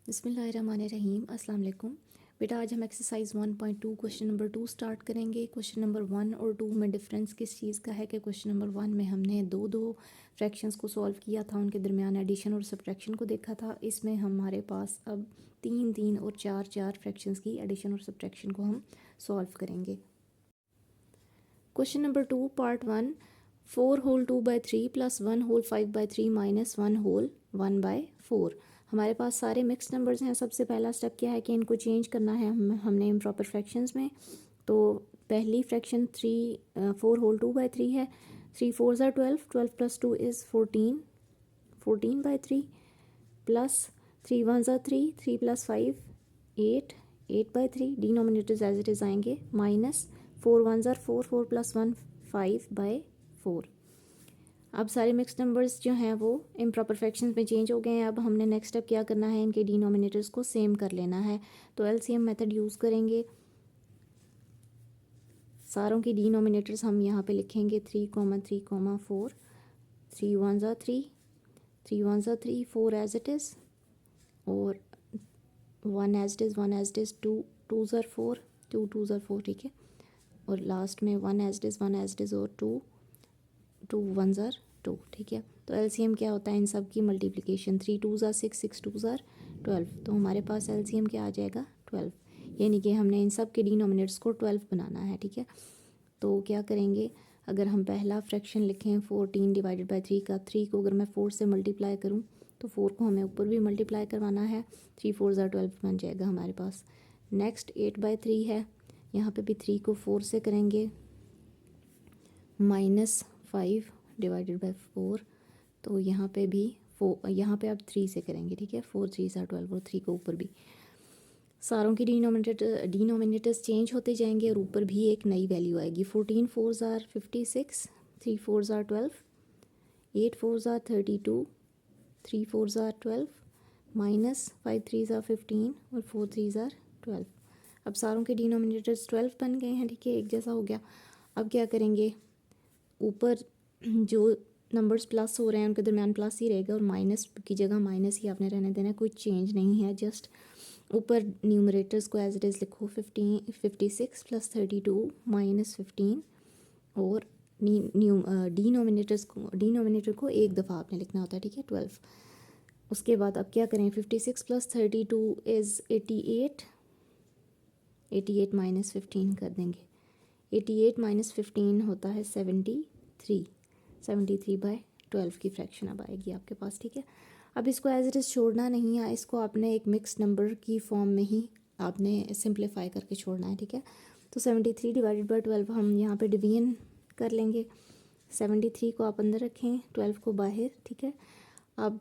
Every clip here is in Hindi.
बिस्मिल्लाहिर्रहमानिर्रहीम। अस्सलाम वालेकुम। बेटा आज हम एक्सरसाइज 1.2 क्वेश्चन नंबर 2 स्टार्ट करेंगे। क्वेश्चन नंबर 1 और 2 में डिफरेंस किस चीज़ का है कि क्वेश्चन नंबर 1 में हमने दो फ्रैक्शंस को सॉल्व किया था, उनके दरमियान एडिशन और सब्ट्रैक्शन को देखा था। इसमें हमारे पास अब 3 और 4 फ्रैक्शंस की एडिशन और सब्ट्रैक्शन को हम सॉल्व करेंगे। Question number 2 part 1, 4 whole 2/3 plus 1 whole 5/3 minus 1 whole 1/4। हमारे पास सारे मिक्स नंबर्स हैं। सबसे पहला स्टेप क्या है कि इनको चेंज करना है हमने इम्प्रॉपर फ्रैक्शंस में। तो पहली फ्रैक्शन 4 होल 2/3 है। 3 4 ज़ार 12, 12 प्लस 2 इज़ 14, 14/3 प्लस 3 1 ज़ार 3, 3 plus 5 8, 8/3। Denominators as it is आएंगे माइनस 4 1 ज़ार 4, 4 प्लस 1 5/4। अब सारे मिक्स नंबर्स जो हैं वो इम्प्रॉपर फ्रैक्शंस में चेंज हो गए हैं। अब हमने नेक्स्ट स्टेप क्या करना है, इनके डिनोमिनेटर्स को सेम कर लेना है। तो एलसीएम मेथड यूज़ करेंगे। सारों की डिनोमिनेटर्स हम यहाँ पे लिखेंगे 3, 3, 4। 3 1 ज़ा 3, 3 1 ज़ा 3, 4 एज इट इज़, और 1 as it is, 1 as it is, 2 2 ज़ा 4, 2 2 ज़ा 4, ठीक है। और लास्ट में 1 as it is, 1 as it is, और 2 2 1 ज़ार 2, ठीक है। तो एलसीएम क्या होता है इन सब की मल्टीप्लिकेशन, 3 2 ज़ार 6, 6 2 ज़ार 12। तो हमारे पास एलसीएम क्या आ जाएगा 12, यानी कि हमने इन सब के डिनोमिनेटर्स को 12 बनाना है, ठीक है। तो क्या करेंगे, अगर हम पहला फ्रैक्शन लिखें 14 डिवाइडेड बाई 3 का, 3 को अगर मैं 4 से मल्टीप्लाई करूँ तो 4 को हमें ऊपर भी मल्टीप्लाई करवाना है। 3 4 ज़ार 12 बन जाएगा हमारे पास। नेक्स्ट 8/3 है, यहाँ पे भी 3 को 4 से करेंगे माइनस 5 डिवाइडेड बाई 4। तो यहाँ पे भी यहाँ पे अब 3 से करेंगे, ठीक है। 4 3 ज़ार 12 और 3 को ऊपर भी। सारों की डिनोमिनेटर्स चेंज होते जाएंगे और ऊपर भी एक नई वैल्यू आएगी। 14 4 ज़ार 56, 3 4 ज़ार 12, 8 4 ज़ार 32, 3 4 ज़ार 12, माइनस 5 3 ज़ार 15 और 4 3 ज़ार 12। अब सारों के डिनोमिनेटर्स 12 बन गए हैं, ठीक है, एक जैसा हो गया। अब क्या करेंगे, ऊपर जो नंबर्स प्लस हो रहे हैं उनके दरमियान प्लस ही रहेगा और माइनस की जगह माइनस ही आपने रहने देना है, कोई चेंज नहीं है। जस्ट ऊपर न्यूमरेटर्स को एज इट इज़ लिखो, 56 प्लस 32 माइनस 15, और डिनोमिनेटर को एक दफ़ा आपने लिखना होता है, ठीक है, 12। उसके बाद अब क्या करें, 56 प्लस 32 इज़ 88, 88 माइनस 15 कर देंगे। 88 माइनस 15 होता है 73, 73/12 की फ्रैक्शन अब आएगी आपके पास, ठीक है। अब इसको एज इट इज़ छोड़ना नहीं है, इसको आपने एक मिक्स नंबर की फॉर्म में ही आपने सिंप्लीफाई करके छोड़ना है, ठीक है। तो 73 डिवाइडेड बाई 12 हम यहाँ पे डिवीजन कर लेंगे। 73 को आप अंदर रखें, 12 को बाहर, ठीक है। अब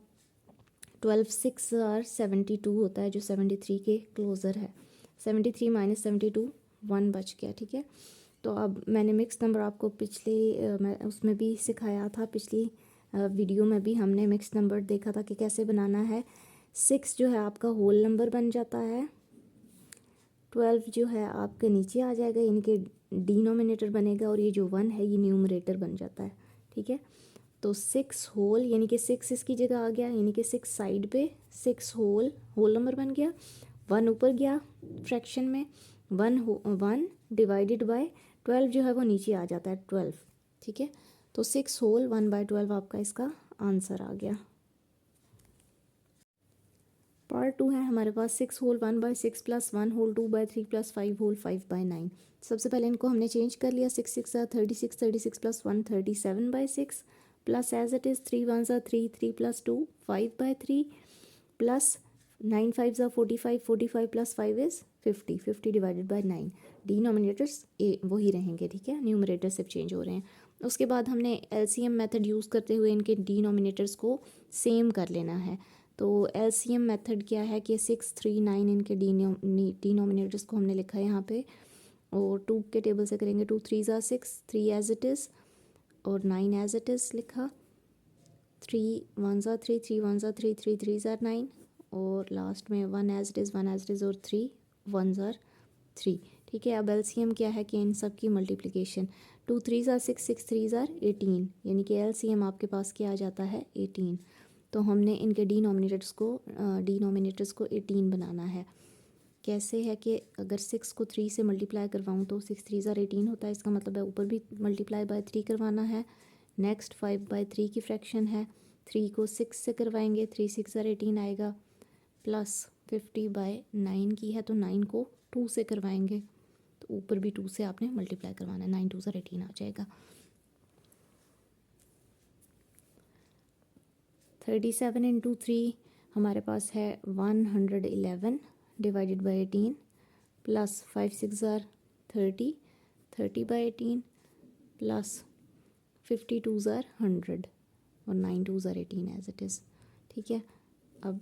12 6 और 72 होता है जो 73 के क्लोज़र है। 73 माइनस 72 1 बच गया, ठीक है। तो अब मैंने मिक्स नंबर आपको मैं उसमें भी सिखाया था, पिछली वीडियो में भी हमने मिक्स नंबर देखा था कि कैसे बनाना है। 6 जो है आपका होल नंबर बन जाता है, 12 जो है आपके नीचे आ जाएगा, यानी कि डिनोमिनेटर बनेगा, और ये जो 1 है ये न्यूमरेटर बन जाता है, ठीक है। तो 6 होल यानी कि 6 इसकी जगह आ गया, यानी कि 6 साइड पे, 6 होल नंबर बन गया। 1 ऊपर गया फ्रैक्शन में, 1 डिवाइडेड बाय 12 जो है वो नीचे आ जाता है 12, ठीक है। तो 6 होल 1/12 आपका इसका आंसर आ गया। पार्ट 2 है हमारे पास 6 whole 1/6 plus 1 whole 2/3 plus 5 whole 5/9। सबसे पहले इनको हमने चेंज कर लिया। 6 6 36, 36 plus 1 37/6 plus as it is 3 1 3, 3 plus 2 5/3 प्लस 9 5 45, 45 plus 5 is 50, 50 divided by 9। Denominators वही रहेंगे, ठीक है, न्यूमरेटर सिर्फ चेंज हो रहे हैं। उसके बाद हमने एलसीएम मेथड यूज़ करते हुए इनके डिनोमिनेटर्स को सेम कर लेना है। तो एलसीएम मेथड क्या है कि 6 3 9 इनके डिनोमिनेटर्स को हमने लिखा है यहाँ पे, और 2 के टेबल से करेंगे। 2 3 ज़ा 6, 3 एज इट इज़, और 9 एज इट इज़ लिखा। 3 1 ज़ा 3, 3 1 ज़ा 3, 3 3 ज़ा 9, और लास्ट में 1 as it is, 1 as it is, और 3 1 ज़ा 3, ठीक है। अब एलसीएम क्या है कि इन सब की मल्टीप्लिकेशन, 2 3 ज़ा 6, 6 3 ज़ा 18, यानी कि एलसीएम आपके पास क्या आ जाता है 18। तो हमने इनके डिनोमिनेटर्स को 18 बनाना है। कैसे है कि अगर 6 को 3 से मल्टीप्लाई करवाऊँ तो 6 3 ज़ार 18 होता है, इसका मतलब है ऊपर भी मल्टीप्लाई बाय 3 करवाना है। नेक्स्ट 5/3 की फ्रैक्शन है, 3 को 6 से करवाएंगे, 3 6 ज़ार 18 आएगा, प्लस 50/9 की है तो 9 को 2 से करवाएंगे, तो ऊपर भी 2 से आपने मल्टीप्लाई करवाना है, 9 2 ज़ार 18 आ जाएगा। 37 इंटू 3 हमारे पास है 111 डिवाइडेड बाई 18, प्लस 5 6 ज़ार 30, 30/18, प्लस 52 ज़ार 100 और 9 2 ज़ार 18 एज इट इज़। ठीक है, अब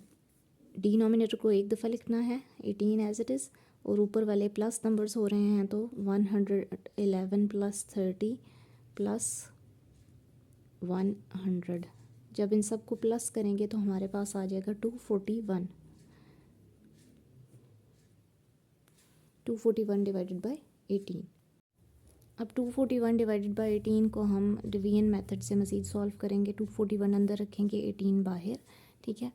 डिनोमिनेटर को एक दफ़ा लिखना है 18 एज इट इज़, और ऊपर वाले प्लस नंबर्स हो रहे हैं तो 111 प्लस 30 प्लस 100। जब इन सब को प्लस करेंगे तो हमारे पास आ जाएगा 241 डिवाइडेड बाय 18। अब 241 डिवाइडेड बाय 18 को हम डिवीजन मेथड से मज़ीद सॉल्व करेंगे। 241 अंदर रखेंगे, 18 बाहर। ठीक है,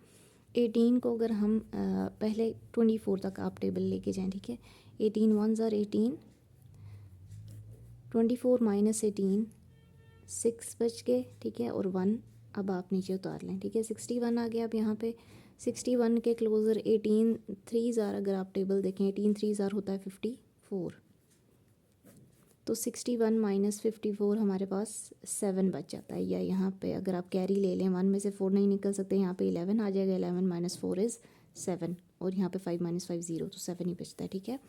18 को अगर हम पहले 24 तक आप टेबल लेके जाएं। ठीक है, 18 1 ज़ार 18, 24 माइनस 18 6 बच गए। ठीक है, और 1 अब आप नीचे उतार लें। ठीक है, 61 आ गया। अब यहाँ पे 61 के क्लोज़र 18 3 ज़ार, अगर आप टेबल देखें 18 3 ज़ार होता है 54, तो 61 माइनस 54 हमारे पास 7 बच जाता है। या यहाँ पे अगर आप कैरी ले लें, 1 में से 4 नहीं निकल सकते, यहाँ पे 11 आ जाएगा। 11 माइनस 4 इज़ 7, और यहाँ पे 5 माइनस 5 0, तो 7 ही बचता है। ठीक है,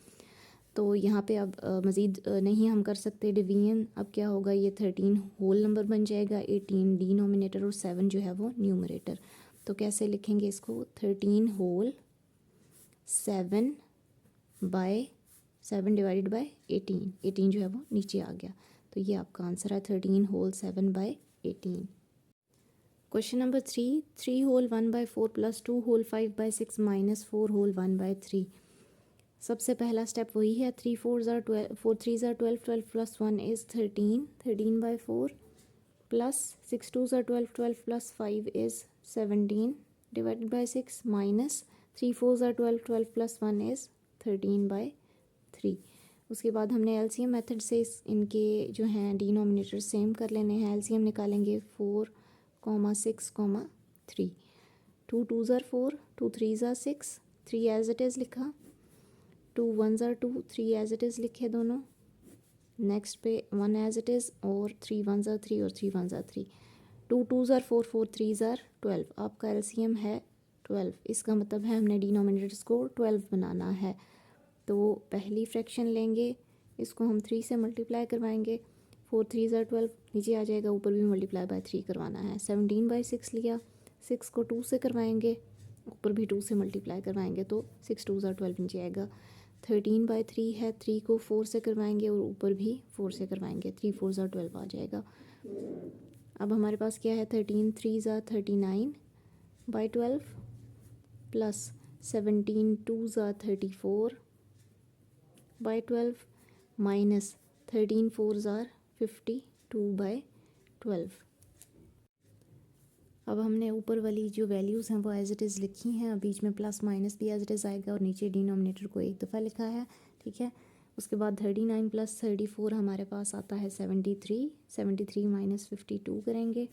तो यहाँ पे अब मज़ीद नहीं हम कर सकते डिवीजन। अब क्या होगा, ये 13 होल नंबर बन जाएगा, 18 डिनोमिनेटर और 7 जो है वो न्यूमरेटर। तो कैसे लिखेंगे इसको, 13 होल 7 डिवाइडेड बाय 18 जो है वो नीचे आ गया। तो ये आपका आंसर है 13 whole 7/18। Question number 3, 3 whole 1/4 plus 2 whole 5/6 minus 4 whole 1/3। सबसे पहला स्टेप वही है, 3 4 ज़ार 12, 4 3 ज़ार 12, 12 प्लस 1 इज़ 13, 13/4, प्लस 6 2 ज़ार 12, 12 plus 5 is 17 divided by 6, minus 3 4 ज़ार 12, 12 प्लस 1 इज़ 13/3। उसके बाद हमने एलसीएम मेथड से इनके जो हैं डिनोमिनेटर सेम कर लेने हैं। एलसीएम निकालेंगे 4, 6, 3। 2 2 ज़ार 4, 2 3 ज़ार 6, 3 एज इट इज़ लिखा, 2 1 ज़ार 2, 3 एज इट इज़ लिखे दोनों। नेक्स्ट पे 1 एज इट इज़, और 3 1 ज़ार 3 और 3 1 ज़ार 3। 2 2 ज़ार 4, 4 3 ज़ार 12। आपका एलसीएम है 12। इसका मतलब है हमने डिनोमिनेटर्स को 12 बनाना है। तो पहली फ्रैक्शन लेंगे, इसको हम 3 से मल्टीप्लाई करवाएंगे, 4 3 ज़ार 12 नीचे आ जाएगा, ऊपर भी मल्टीप्लाई बाय 3 करवाना है। 17/6 लिया, 6 को 2 से करवाएंगे, ऊपर भी 2 से मल्टीप्लाई करवाएंगे, तो 6 2 ज़ार 12 नीचे आएगा। 13/3 है, 3 को 4 से करवाएंगे और ऊपर भी 4 से करवाएंगे, 3 4 ज़ार 12 आ जाएगा। अब हमारे पास क्या है, 13 3 ज़ार 39/12, प्लस 17 2 ज़ार 34/12, माइनस 13 4 ज़ार 52/12। अब हमने ऊपर वाली जो वैल्यूज़ हैं वो एज इट इज़ लिखी हैं, अब बीच में प्लस माइनस भी एज इट इज़ आएगा, और नीचे डिनोमिनेटर को एक दफ़ा लिखा है। ठीक है, उसके बाद 39 प्लस 34 हमारे पास आता है 73, 73 माइनस 52 करेंगे,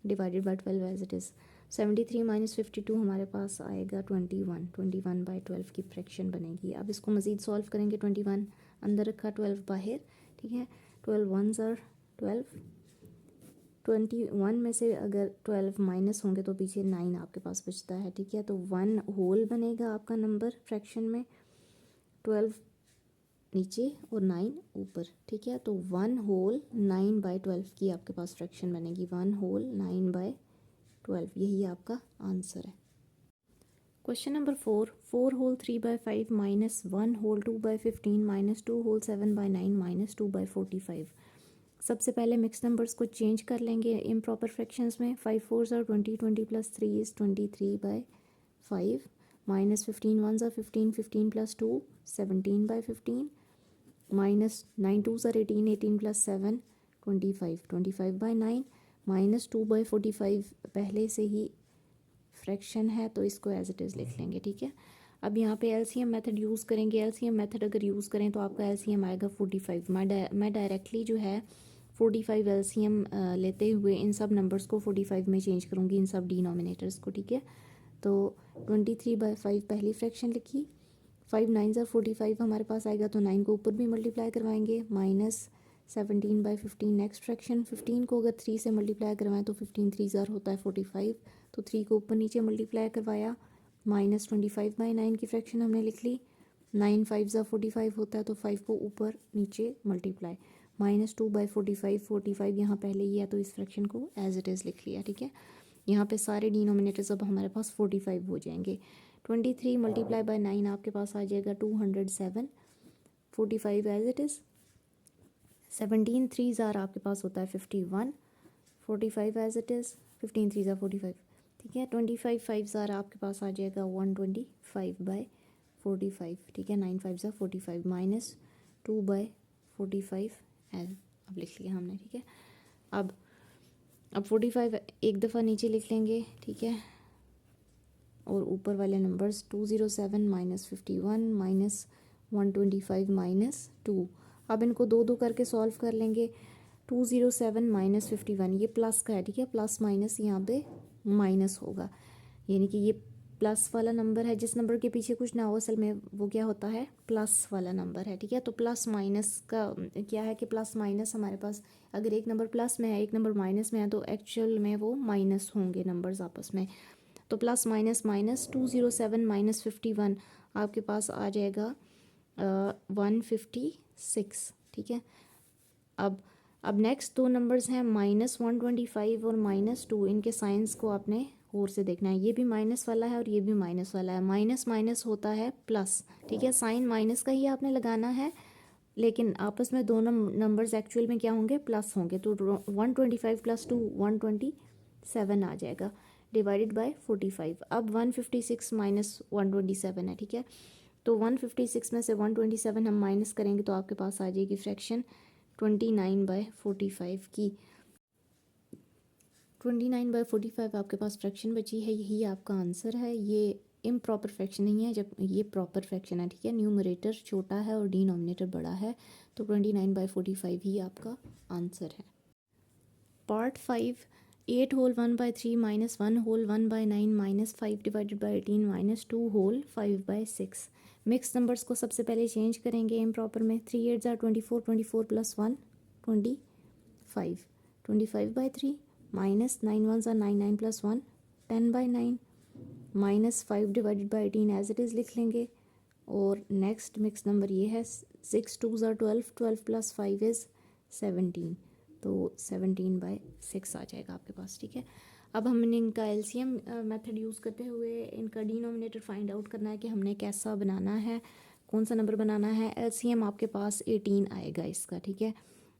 divided by 12 as it is. 73 minus 52 हमारे पास आएगा 21, 21/12 की फ्रैक्शन बनेगी। अब इसको मज़ीद सॉल्व करेंगे, 21 अंदर रखा, 12 बाहर। ठीक है, 12 1 ज़ार 12, 21 में से अगर 12 माइनस होंगे तो पीछे 9 आपके पास बचता है। ठीक है, तो 1 होल बनेगा आपका नंबर फ्रैक्शन में, 12 नीचे और 9 ऊपर। ठीक है, तो 1 होल 9/12 की आपके पास फ्रैक्शन बनेगी, 1 होल 9/12, यही आपका आंसर है। Question number 4, 4 whole 3/5 minus 1 whole 2/15 minus 2 whole 7/9 minus 2/45। सबसे पहले मिक्स नंबर्स को चेंज कर लेंगे इम्प्रॉपर फ्रैक्शंस में। 5 4 ज़ार 20, 20 प्लस 3 इज़ 23/5, माइनस 15 1 ज़ार 15, 15 प्लस 2 17/15, माइनस 9 2 ज़ार 18, 18 प्लस 7 25, 25/9, माइनस 2/45 पहले से ही फ्रैक्शन है तो इसको एज इट इज़ लिख लेंगे, ठीक है। अब यहाँ पे एलसीएम मेथड यूज़ करेंगे। एलसीएम मेथड अगर यूज़ करें तो आपका एलसीएम आएगा 45। मैं डायरेक्टली जो है 45 एलसीएम लेते हुए इन सब नंबर्स को 45 में चेंज करूँगी, इन सब डिनोमिनेटर्स को, ठीक है। तो 23/5 पहली फ्रैक्शन लिखी, 5 9 ज़ा 45 हमारे पास आएगा, तो 9 को ऊपर भी मल्टीप्लाई करवाएंगे, माइनस 17/15 नेक्स्ट फ्रैक्शन। 15 को अगर 3 से मल्टीप्लाई करवाएं तो 15 3 ज़ार होता है 45, तो 3 को ऊपर नीचे मल्टीप्लाई करवाया, माइनस 25/9 की फ्रैक्शन हमने लिख ली। 9 5 ज़ा 45 होता है, तो 5 को ऊपर नीचे मल्टीप्लाई, -2/45, 45 यहाँ पहले ही है तो इस फ्रैक्शन को एज इट इज़ लिख लिया, ठीक है। यहाँ पे सारे डिनोमिनेटर्स अब हमारे पास 45 हो जाएंगे। 23 मल्टीप्लाई बाय 9 आपके पास आ जाएगा 207, 45 एज इट इज़। 17 3 ज़ार आपके पास होता है 51, 45 एज इट इज़। 15 3 ज़ार 45, ठीक है। 25 5 ज़ार आपके पास आ जाएगा 125/45, ठीक है। 9 5 ज़ार 45 माइनस 2/45 एज अब लिख लिया हमने, ठीक है। अब 45 एक दफ़ा नीचे लिख लेंगे, ठीक है। और ऊपर वाले नंबर्स 207 माइनस 51 माइनस 125 माइनस 2। अब इनको दो दो करके सॉल्व कर लेंगे। 207 माइनस 51 ये प्लस का है, ठीक है। प्लस माइनस यहाँ पे माइनस होगा, यानी कि ये प्लस वाला नंबर है। जिस नंबर के पीछे कुछ ना हो असल में वो क्या होता है, प्लस वाला नंबर है, ठीक है। तो प्लस माइनस का क्या है कि प्लस माइनस हमारे पास अगर एक नंबर प्लस में है एक नंबर माइनस में है तो एक्चुअल में वो माइनस होंगे नंबर्स आपस में। तो प्लस माइनस माइनस 207 माइनस 51 आपके पास आ जाएगा 156, ठीक है। अब नेक्स्ट दो नंबर्स हैं -125 और -2। इनके साइंस को आपने और से देखना है, ये भी माइनस वाला है और ये भी माइनस वाला है। माइनस माइनस होता है प्लस, ठीक है। साइन माइनस का ही आपने लगाना है, लेकिन आपस में दोनों नंबर्स एक्चुअल में क्या होंगे, प्लस होंगे। तो 125 + 2 127 आ जाएगा, डिवाइडेड बाय 45। अब 156 माइनस 127 है, ठीक है। तो 156 में से 127 हम माइनस करेंगे तो आपके पास आ जाएगी फ्रैक्शन 29/45 की। 29/45 आपके पास फ्रैक्शन बची है, यही आपका आंसर है। ये इम्प्रॉपर फ्रैक्शन नहीं है, जब ये प्रॉपर फ्रैक्शन है, ठीक है। न्यूमरेटर छोटा है और डिनोमिनेटर बड़ा है, तो 29/45 ही आपका आंसर है। Part 5, 8 whole 1/3 minus 1 whole 1/9 minus 5 divided by 18 minus 2 whole 5/6। Mix numbers को सबसे पहले चेंज करेंगे इम्प्रॉपर में। 3 8 ज़ार 24, 24 + 1 25, 25/3 माइनस 9 1 ज़ार 9, 9 + 1 10/9 minus 5 divided by 18 as it is लिख लेंगे। और नेक्स्ट मिक्स नंबर ये है 6 2 ज़ार 12, 12 + 5 इज़ 17, तो 17/6 आ जाएगा आपके पास, ठीक है। अब हमने इनका एलसीएम मेथड यूज़ करते हुए इनका डिनोमिनेटर फाइंड आउट करना है कि हमने कैसा बनाना है, कौन सा नंबर बनाना है। एलसीएम आपके पास 18 आएगा इसका, ठीक है।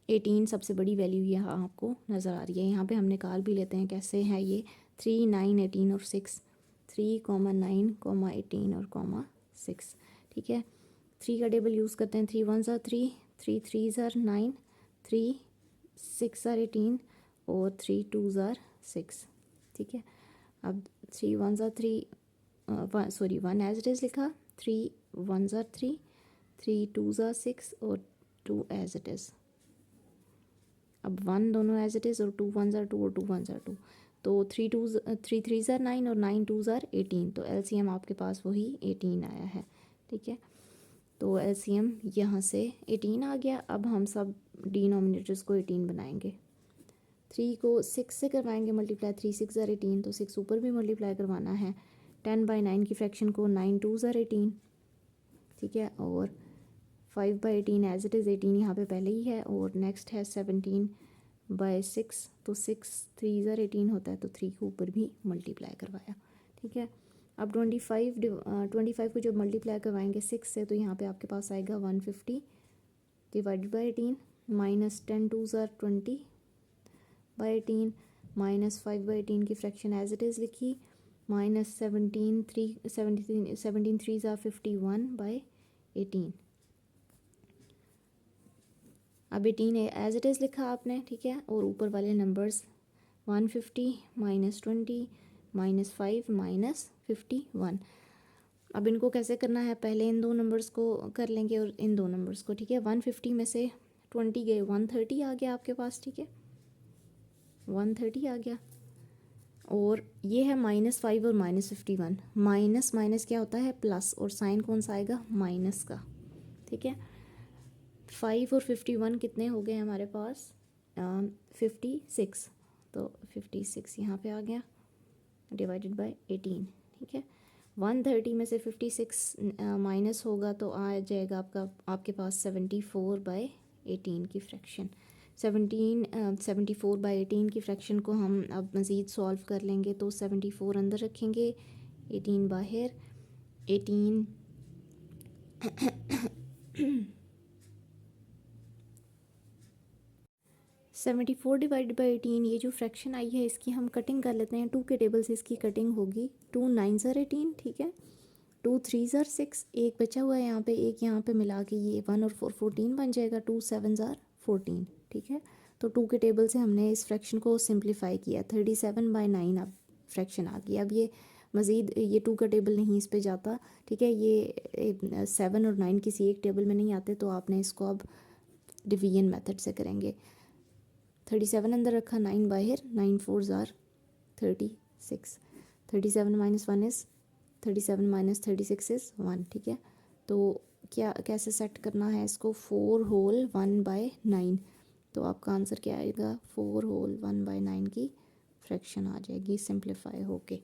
18 सबसे बड़ी वैल्यू यहाँ आपको नज़र आ रही है। यहाँ पे हम निकाल भी लेते हैं कैसे है ये। 3 9 18 और 6, 3, 9, 18 और 6, ठीक है। 3 का टेबल यूज़ करते हैं। 3 1 ज़ार 3, 3 3 ज़ार 9, 3 6 ज़ार 18 और 3 2 ज़ार 6, ठीक है। अब 3 1 ज़ार 3 सॉरी 1 एज इट इज़ लिखा, 3 1 ज़ार 3, 3 2 ज़ार 6 और 2 एज इट इज़। अब 1 दोनों एज इट इज़ और 2 1 ज़ार 2 और 2 1 ज़ार 2, तो 3 3 ज़ार 9 और 9 2 ज़ार 18, तो एलसीएम आपके पास वही 18 आया है, ठीक है। तो एलसीएम यहाँ से 18 आ गया। अब हम सब डिनोमिनेटर्स को 18 बनाएंगे। 3 को 6 से करवाएंगे मल्टीप्लाई, 3 6 ज़ार 18, तो 6 ऊपर भी मल्टीप्लाई करवाना है। 10/9 की फ्रैक्शन को 9 2 ज़ार 18, ठीक है। और 5/18 एज इट इज़ 18 यहाँ पे पहले ही है। और नेक्स्ट है 17/6, तो 6 3 ज़ार 18 होता है, तो 3 को ऊपर भी मल्टीप्लाई करवाया, ठीक है। अब 25 को जब मल्टीप्लाई करवाएंगे 6 से, तो यहाँ पे आपके पास आएगा 150 डिवाइडेड बाई 18 माइनस 10 2 ज़ार 20/18 माइनस 5/18 की फ्रैक्शन एज इट इज़ लिखी, माइनस 17 3 ज़ार 51/18। अब 18 एज इट इज़ लिखा आपने, ठीक है। और ऊपर वाले नंबर्स 150 माइनस 20 -5 -51। अब इनको कैसे करना है, पहले इन दो नंबर्स को कर लेंगे और इन दो नंबर्स को, ठीक है। 150 में से 20 गए, 130 आ गया आपके पास, ठीक है, 130 आ गया। और ये है -5 और -51, माइनस माइनस क्या होता है, प्लस, और साइन कौन सा आएगा, माइनस का, ठीक है। 5 और 51 कितने हो गए हमारे पास, 56, तो 56 यहाँ पे आ गया, डिवाइडेड बाय 18, ठीक है। 130 में से 56 माइनस होगा तो आ जाएगा आपके पास 74/18 की फ्रैक्शन। 74/18 की फ्रैक्शन को हम अब मज़ीद सॉल्व कर लेंगे, तो 74 अंदर रखेंगे, 18 बाहर, 18 74 डिवाइड बाई 18, ये जो फ्रैक्शन आई है इसकी हम कटिंग कर लेते हैं। 2 के टेबल से इसकी कटिंग होगी, 2 9s are 18, ठीक है, 2 3s are 6, एक बचा हुआ है यहाँ पे, एक यहाँ पे मिला के ये 1 और 4 14 बन जाएगा, 2 7s are 14, ठीक है। तो 2 के टेबल से हमने इस फ्रैक्शन को सिंप्लीफाई किया, 37/9 अब फ्रैक्शन आ गई। अब ये मज़ीद ये 2 का टेबल नहीं इस पे जाता, ठीक है, ये 7 और 9 किसी एक टेबल में नहीं आते, तो आपने इसको अब डिवीजन मेथड से करेंगे। 37 अंदर रखा, 9 बाहर, 9 4s are 36, 37 - 1 इज़ 37 - 36 इज़ 1, ठीक है। तो क्या कैसे सेट करना है इसको, 4 होल 1/9, तो आपका आंसर क्या आएगा, 4 होल 1/9 की फ्रैक्शन आ जाएगी सिंप्लीफाई होके।